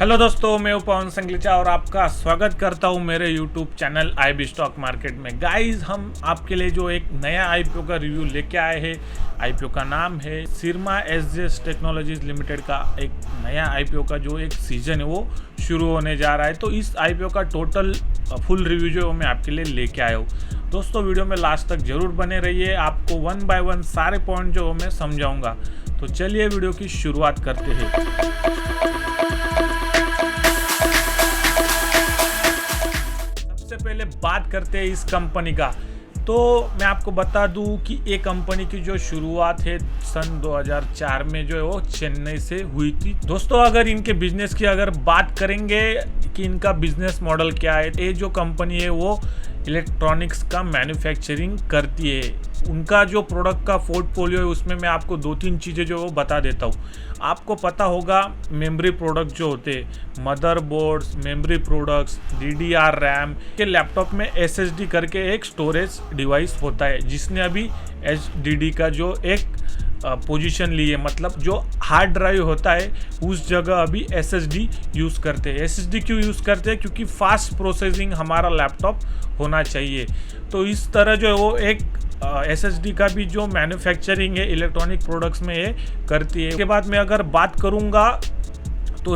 Hello दोस्तों, मैं पवन संगलीचा और आपका स्वागत करता हूं मेरे YouTube channel IB stock market में। गाइस, हम आपके लिए जो एक नया आईपीओ का रिव्यू लेके आए हैं। आईपीओ का नाम है सिरमा एसजेएस टेक्नोलॉजीज लिमिटेड का एक नया आईपीओ का जो एक सीजन है वो शुरू होने जा रहा है। तो इस आईपीओ का टोटल फुल रिव्यू जो मैं आपके लिए लेके आया हूँ। दोस्तों, वीडियो में लास्ट तक जरूर बने रहिए, आपको वन बाय वन सारे पॉइंट जो मैं समझाऊंगा। तो चलिए वीडियो की शुरुआत करते हैं। पहले बात करते हैं इस कंपनी का। तो मैं आपको बता दूं कि ये कंपनी की जो शुरुआत है सन 2004 में जो है वो चेन्नई से हुई थी। दोस्तों, अगर इनके बिजनेस की अगर बात करेंगे कि इनका बिजनेस मॉडल क्या है, ये जो कंपनी है वो इलेक्ट्रॉनिक्स का मैन्युफैक्चरिंग करती है। उनका जो प्रोडक्ट का पोर्टफोलियो है उसमें मैं आपको दो तीन चीज़ें जो वो बता देता हूँ। आपको पता होगा मेमोरी प्रोडक्ट जो होते हैं, motherboards, memory products, DDR RAM के लैपटॉप में SSD करके एक स्टोरेज डिवाइस होता है जिसने अभी HDD का जो एक पोजीशन ली है। मतलब जो हार्ड ड्राइव होता है उस जगह अभी SSD यूज़ करते हैं। SSD क्यों यूज़ करते हैं? क्योंकि फास्ट प्रोसेसिंग हमारा लैपटॉप होना चाहिए। तो इस तरह जो है वो एक SSD का भी जो मैन्युफैक्चरिंग है इलेक्ट्रॉनिक प्रोडक्ट्स में ये करती है। इसके बाद मैं अगर बात करूँगा तो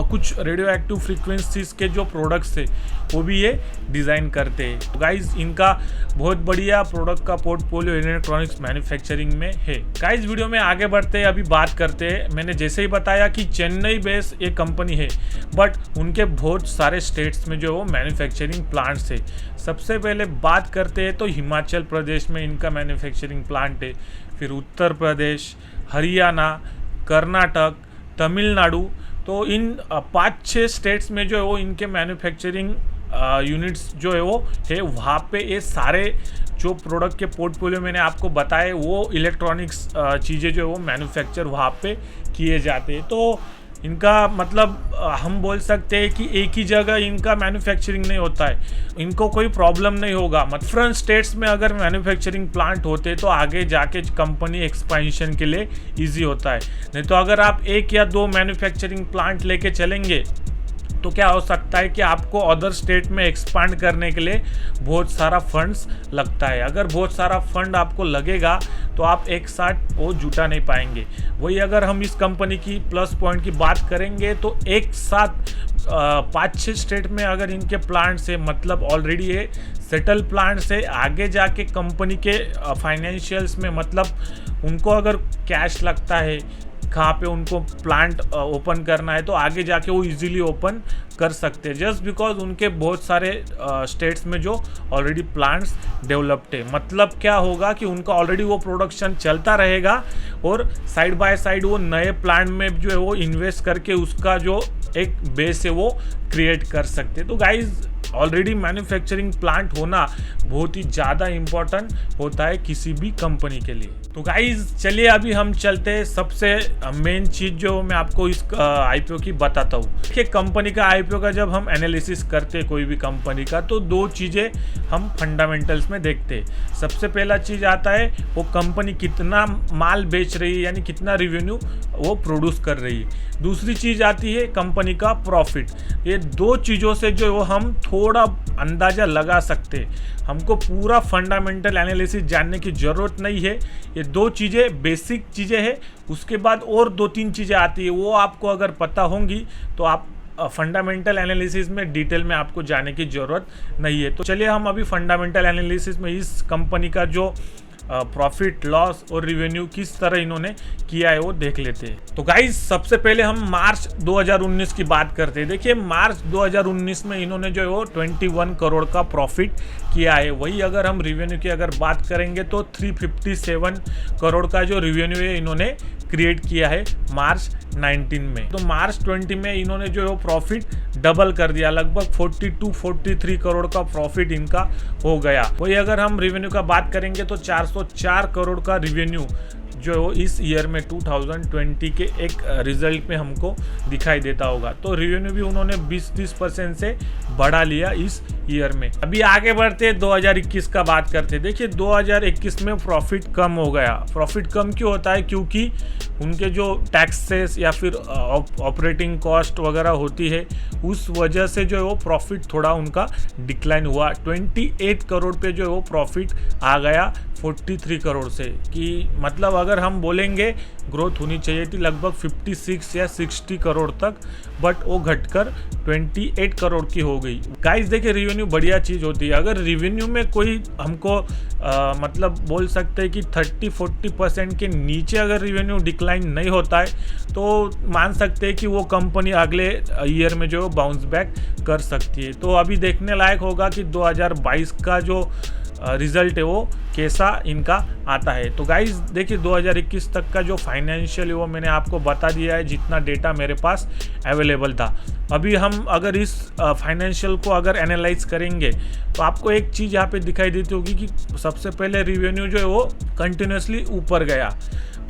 कुछ रेडियो एक्टिव फ्रीक्वेंसीज के जो प्रोडक्ट्स है वो भी ये डिज़ाइन करते हैं। तो गाइज, इनका बहुत बढ़िया प्रोडक्ट का पोर्टफोलियो इलेक्ट्रॉनिक्स मैन्युफैक्चरिंग में है। गाइज, वीडियो में आगे बढ़ते हैं, अभी बात करते हैं। मैंने जैसे ही बताया कि चेन्नई बेस्ड एक कंपनी है, बट उनके बहुत सारे स्टेट्स में जो वो मैन्युफैक्चरिंग प्लांट्स है। सबसे पहले बात करते हैं तो हिमाचल प्रदेश में इनका मैन्युफैक्चरिंग प्लांट है, फिर उत्तर प्रदेश, हरियाणा, कर्नाटक, तमिलनाडु। तो इन 5-6 स्टेट्स में जो है वो इनके मैन्युफैक्चरिंग यूनिट्स जो है वो है। वहाँ पे ये सारे जो प्रोडक्ट के पोर्टफोलियो मैंने आपको बताए वो इलेक्ट्रॉनिक्स चीज़ें जो है वो मैन्युफैक्चर वहाँ पे किए जाते हैं। तो इनका मतलब हम बोल सकते हैं कि एक ही जगह इनका मैन्युफैक्चरिंग नहीं होता है, इनको कोई प्रॉब्लम नहीं होगा। डिफरेंट स्टेट्स में अगर मैन्युफैक्चरिंग प्लांट होते तो आगे जाके कंपनी एक्सपेंशन के लिए इजी होता है। नहीं तो अगर आप एक या दो मैन्युफैक्चरिंग प्लांट लेके चलेंगे तो क्या हो सकता है कि आपको अदर स्टेट में एक्सपांड करने के लिए बहुत सारा फंड्स लगता है। अगर बहुत सारा फंड आपको लगेगा तो आप एक साथ वो जुटा नहीं पाएंगे। वही अगर हम इस कंपनी की प्लस पॉइंट की बात करेंगे तो एक साथ 5-6 स्टेट में अगर इनके प्लांट से मतलब ऑलरेडी ये सेटल प्लांट से आगे जाके कंपनी के फाइनेंशियल्स में मतलब उनको अगर कैश लगता है कहाँ पे उनको प्लांट ओपन करना है तो आगे जाके वो इजीली ओपन कर सकते हैं, जस्ट बिकॉज उनके बहुत सारे स्टेट्स में जो ऑलरेडी प्लांट्स डेवलप्ड है। मतलब क्या होगा कि उनका ऑलरेडी वो प्रोडक्शन चलता रहेगा और साइड बाय साइड वो नए प्लांट में जो है वो इन्वेस्ट करके उसका जो एक बेस है वो क्रिएट कर सकते हैं। तो गाइज, ऑलरेडी मैन्युफैक्चरिंग प्लांट होना बहुत ही ज़्यादा इम्पोर्टेंट होता है किसी भी कंपनी के लिए। तो गाइज, चलिए अभी हम चलते हैं सबसे मेन चीज़ जो मैं आपको इस आईपीओ की बताता हूँ। देखिए, कंपनी का आईपीओ का जब हम एनालिसिस करते हैं कोई भी कंपनी का तो दो चीज़ें हम फंडामेंटल्स में देखते हैं। सबसे पहला चीज़ आता है वो कंपनी कितना माल बेच रही है, यानी कितना रिवेन्यू वो प्रोड्यूस कर रही है। दूसरी चीज़ आती है कंपनी का प्रॉफिट। ये दो चीज़ों से जो हम थोड़ा अंदाज़ा लगा सकते हैं। हमको पूरा फंडामेंटल एनालिसिस जानने की ज़रूरत नहीं है। ये दो चीज़ें बेसिक चीज़ें हैं, उसके बाद और 2-3 चीज़ें आती है, वो आपको अगर पता होंगी तो आप फंडामेंटल एनालिसिस में डिटेल में आपको जाने की ज़रूरत नहीं है। तो चलिए हम अभी फंडामेंटल एनालिसिस में इस कंपनी का जो प्रॉफिट, लॉस और रिवेन्यू किस तरह इन्होंने किया है वो देख लेते हैं। तो गाइज, सबसे पहले हम मार्च 2019 की बात करते हैं। देखिए, मार्च 2019 में इन्होंने जो है वो 21 करोड़ का प्रॉफिट किया है। वही अगर हम रिवेन्यू की अगर बात करेंगे तो 357 करोड़ का जो रिवेन्यू है इन्होंने क्रिएट किया है मार्च 19 में। तो मार्च 20 में इन्होंने जो है प्रॉफिट डबल कर दिया, लगभग 42-43 करोड़ का प्रॉफिट इनका हो गया। वही अगर हम रिवेन्यू का बात करेंगे तो 404 करोड़ का रिवेन्यू जो इस ईयर में 2020 के एक रिजल्ट में हमको दिखाई देता होगा। तो रिवेन्यू भी उन्होंने 20-30% से बढ़ा लिया इस ईयर में। अभी आगे बढ़ते 2021 का बात करते। देखिए 2021 में प्रॉफिट कम हो गया। प्रॉफिट कम क्यों होता है? क्योंकि उनके जो टैक्सेस या फिर ऑपरेटिंग कॉस्ट वगैरह होती है, उस वजह से जो है वो प्रॉफिट थोड़ा उनका डिक्लाइन हुआ। 28 करोड़ पे जो है वो प्रॉफिट आ गया 43 करोड़ से, कि मतलब अगर हम बोलेंगे ग्रोथ होनी चाहिए थी लगभग 56 या 60 करोड़ तक, बट वो घटकर 28 करोड़ की हो गई। गाइस देखिए रेवेन्यू बढ़िया चीज़ होती है। अगर रेवेन्यू में कोई हमको मतलब बोल सकते हैं कि 30-40% के नीचे अगर रेवेन्यू डिक्लाइन नहीं होता है तो मान सकते हैं कि वो कंपनी अगले ईयर में जो बाउंस बैक कर सकती है। तो अभी देखने लायक होगा कि 2022 का जो रिजल्ट है वो कैसा इनका आता है। तो गाइज देखिए 2021 तक का जो फाइनेंशियल है वो मैंने आपको बता दिया है, जितना डेटा मेरे पास अवेलेबल था। अभी हम अगर इस फाइनेंशियल को अगर एनालाइज करेंगे तो आपको एक चीज़ यहाँ पे दिखाई देती होगी कि सबसे पहले रिवेन्यू जो है वो कंटिन्यूसली ऊपर गया।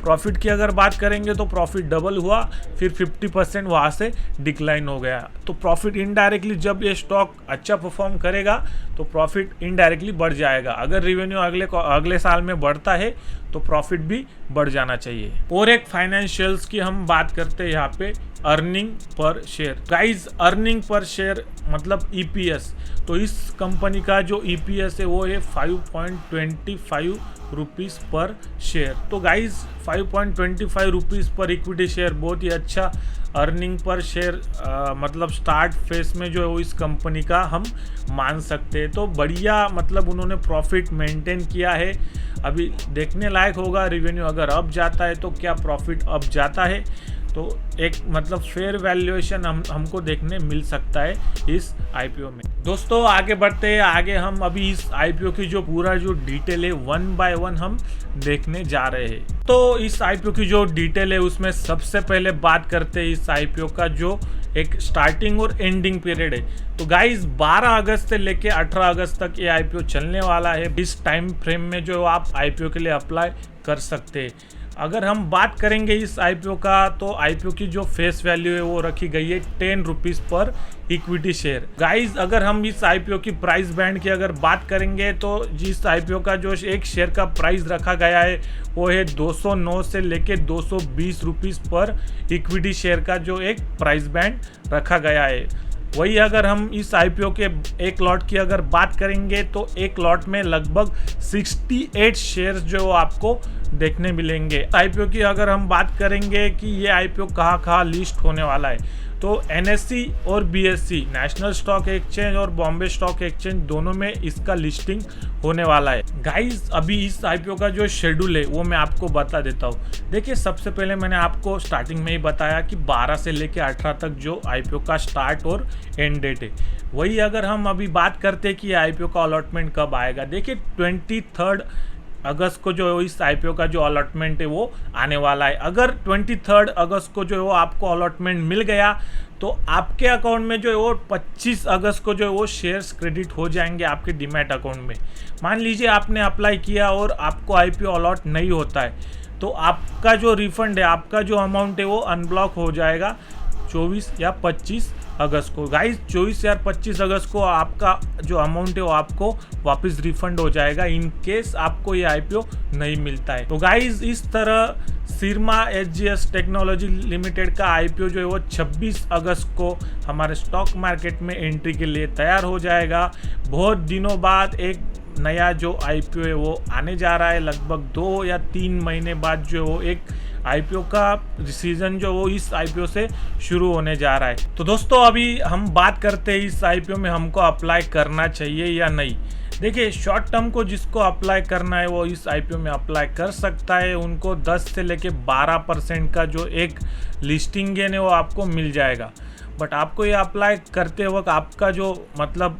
प्रॉफिट की अगर बात करेंगे तो प्रॉफिट डबल हुआ, फिर 50% वहाँ से डिक्लाइन हो गया। तो प्रॉफिट इनडायरेक्टली जब ये स्टॉक अच्छा परफॉर्म करेगा तो प्रॉफिट इनडायरेक्टली बढ़ जाएगा। अगर रेवेन्यू अगले साल में बढ़ता है तो प्रॉफिट भी बढ़ जाना चाहिए। और एक फाइनेंशियल्स की हम बात करते हैं यहाँ पे, earning per share. Guys earning per share मतलब ईपीएस। तो इस कंपनी का जो ईपीएस है वो है 5.25 रुपीज़ पर शेयर। तो गाइज 5.25 रुपीज़ पर इक्विटी शेयर बहुत ही अच्छा अर्निंग पर शेयर मतलब स्टार्ट फेस में जो है वो इस कंपनी का हम मान सकते हैं। तो बढ़िया मतलब उन्होंने प्रॉफिट मेंटेन किया है। अभी देखने लायक होगा रेवेन्यू अगर अप जाता है तो क्या प्रॉफिट अप जाता है, तो एक मतलब फेयर वैल्यूएशन हमको देखने मिल सकता है इस आईपीओ में। दोस्तों आगे बढ़ते हैं। आगे हम अभी इस आईपीओ की जो पूरा जो डिटेल है 1 बाय 1 हम देखने जा रहे हैं। तो इस आईपीओ की जो डिटेल है उसमें सबसे पहले बात करते हैं इस आईपीओ का जो एक स्टार्टिंग और एंडिंग पीरियड है। तो गाइज 12 अगस्त से लेके 18 अगस्त तक ये आईपीओ चलने वाला है। इस टाइम फ्रेम में जो आप आईपीओ के लिए अप्लाई कर सकते हैं। अगर हम बात करेंगे इस आईपीओ का तो आईपीओ की जो फेस वैल्यू है वो रखी गई है 10 रुपीज़ पर इक्विटी शेयर। गाइज अगर हम इस आईपीओ की प्राइस बैंड की अगर बात करेंगे तो जिस आईपीओ का जो एक शेयर का प्राइस रखा गया है वो है 209 से लेके 220 रुपीज़ पर इक्विटी शेयर का जो एक प्राइस बैंड रखा गया है। वही अगर हम इस आईपीओ के एक लॉट की अगर बात करेंगे तो एक लॉट में लगभग 68 शेयर्स जो आपको देखने मिलेंगे। आईपीओ की अगर हम बात करेंगे कि ये आईपीओ कहाँ लिस्ट होने वाला है, तो एनएससी और बीएससी नेशनल स्टॉक एक्सचेंज और बॉम्बे स्टॉक एक्सचेंज दोनों में इसका लिस्टिंग होने वाला है। गाइज अभी इस आईपीओ का जो शेड्यूल है वो मैं आपको बता देता हूँ। देखिए सबसे पहले मैंने आपको स्टार्टिंग में ही बताया कि 12 से लेके 18 तक जो आईपीओ का स्टार्ट और एंड डेट है। वही अगर हम अभी बात करते हैं कि आईपीओ का अलॉटमेंट कब आएगा, देखिए 23 अगस्त को जो इस आईपीओ का जो अलॉटमेंट है वो आने वाला है। अगर 23 अगस्त को जो है वो आपको अलॉटमेंट मिल गया तो आपके अकाउंट में जो है वो 25 अगस्त को जो है वो शेयर्स क्रेडिट हो जाएंगे आपके डीमैट अकाउंट में। मान लीजिए आपने अप्लाई किया और आपको आईपीओ अलॉट नहीं होता है तो आपका जो रिफंड है, आपका जो अमाउंट है वो अनब्लॉक हो जाएगा 24 या 25 अगस्त को। गाइज 24 या 25 अगस्त को आपका जो अमाउंट है वो आपको वापस रिफंड हो जाएगा इन केस आपको ये आईपीओ नहीं मिलता है। तो गाइज इस तरह सिरमा एचजीएस टेक्नोलॉजी लिमिटेड का आईपीओ जो है वो 26 अगस्त को हमारे स्टॉक मार्केट में एंट्री के लिए तैयार हो जाएगा। बहुत दिनों बाद एक नया जो आईपीओ है वो आने जा रहा है। लगभग 2 या 3 महीने बाद जो है वो एक आईपीओ का सीजन जो वो इस आईपीओ से शुरू होने जा रहा है। तो दोस्तों अभी हम बात करते हैं इस आईपीओ में हमको अप्लाई करना चाहिए या नहीं। देखिए शॉर्ट टर्म को जिसको अप्लाई करना है वो इस आईपीओ में अप्लाई कर सकता है। उनको 10 से लेके 12% का जो एक लिस्टिंग गेन है वो आपको मिल जाएगा। बट आपको ये अप्लाई करते वक्त आपका जो मतलब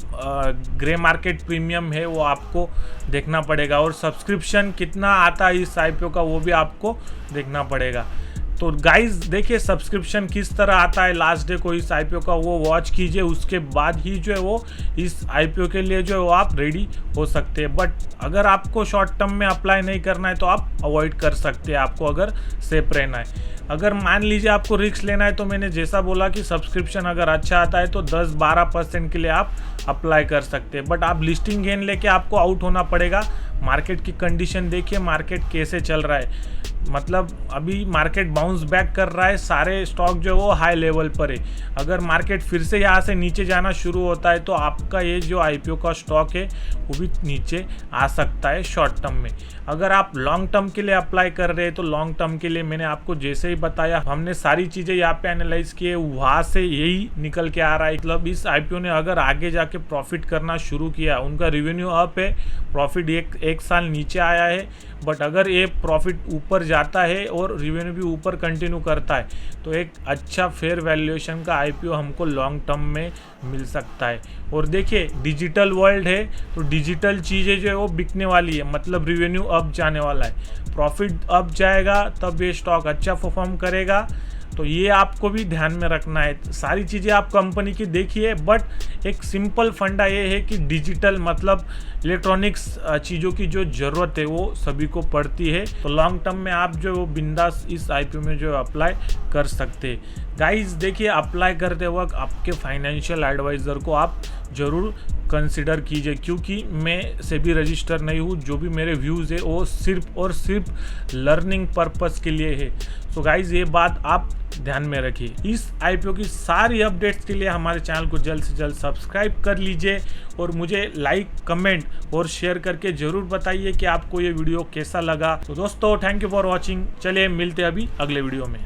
ग्रे मार्केट प्रीमियम है वो आपको देखना पड़ेगा और सब्सक्रिप्शन कितना आता है इस आईपीओ का वो भी आपको देखना पड़ेगा। तो गाइज देखिए सब्सक्रिप्शन किस तरह आता है लास्ट डे को इस आईपीओ का, वो वॉच कीजिए, उसके बाद ही जो है वो इस आईपीओ के लिए जो है वो आप रेडी हो सकते हैं। बट अगर आपको शॉर्ट टर्म में अप्लाई नहीं करना है तो आप अवॉइड कर सकते हैं, आपको अगर सेफ रहना है। अगर मान लीजिए आपको रिस्क लेना है तो मैंने जैसा बोला कि सब्सक्रिप्शन अगर अच्छा आता है तो 10-12% के लिए आप अप्लाई कर सकते हैं। बट आप लिस्टिंग गेन लेके आपको आउट होना पड़ेगा। मार्केट की कंडीशन देखिए, मार्केट कैसे चल रहा है, मतलब अभी मार्केट बाउंस बैक कर रहा है, सारे स्टॉक जो है वो हाई लेवल पर है। अगर मार्केट फिर से यहाँ से नीचे जाना शुरू होता है तो आपका ये जो आईपीओ का स्टॉक है वो भी नीचे आ सकता है शॉर्ट टर्म में। अगर आप लॉन्ग टर्म के लिए अप्लाई कर रहे हैं तो लॉन्ग टर्म के लिए मैंने आपको जैसे ही बताया, हमने सारी चीज़ें यहाँ पे एनालाइज किए, वहाँ से यही निकल के आ रहा है। मतलब इस आईपीओ ने अगर आगे जाके प्रॉफिट करना शुरू किया, उनका रेवेन्यू अप है, प्रॉफिट एक साल नीचे आया है, बट अगर ये प्रॉफिट ऊपर जाता है और रेवेन्यू भी ऊपर कंटिन्यू करता है तो एक अच्छा फेयर वैल्यूएशन का आईपीओ हमको लॉन्ग टर्म में मिल सकता है। और देखिए डिजिटल वर्ल्ड है तो डिजिटल चीज़ें जो है वो बिकने वाली है, मतलब रेवेन्यू अप जाने वाला है, प्रॉफिट अप जाएगा तब ये स्टॉक अच्छा परफॉर्म करेगा। तो ये आपको भी ध्यान में रखना है। सारी चीज़ें आप कंपनी की देखिए, बट एक सिंपल फंडा ये है कि डिजिटल मतलब इलेक्ट्रॉनिक्स चीज़ों की जो ज़रूरत है वो सभी को पड़ती है। तो लॉन्ग टर्म में आप जो बिंदास इस आईपीओ में जो अप्लाई कर सकते हैं। गाइस देखिए, अप्लाई करते वक्त आपके फाइनेंशियल एडवाइज़र को आप ज़रूर कंसिडर कीजिए, क्योंकि मैं सेबी रजिस्टर नहीं हूँ। जो भी मेरे व्यूज़ है वो सिर्फ और सिर्फ लर्निंग पर्पस के लिए है। सो गाइस ये बात आप ध्यान में रखिए। इस आईपीओ की सारी अपडेट्स के लिए हमारे चैनल को जल्द से जल्द सब्सक्राइब कर लीजिए और मुझे लाइक, कमेंट और शेयर करके ज़रूर बताइए कि आपको ये वीडियो कैसा लगा। तो दोस्तों थैंक यू फॉर वॉचिंग। चलिए मिलते हैं अभी अगले वीडियो में।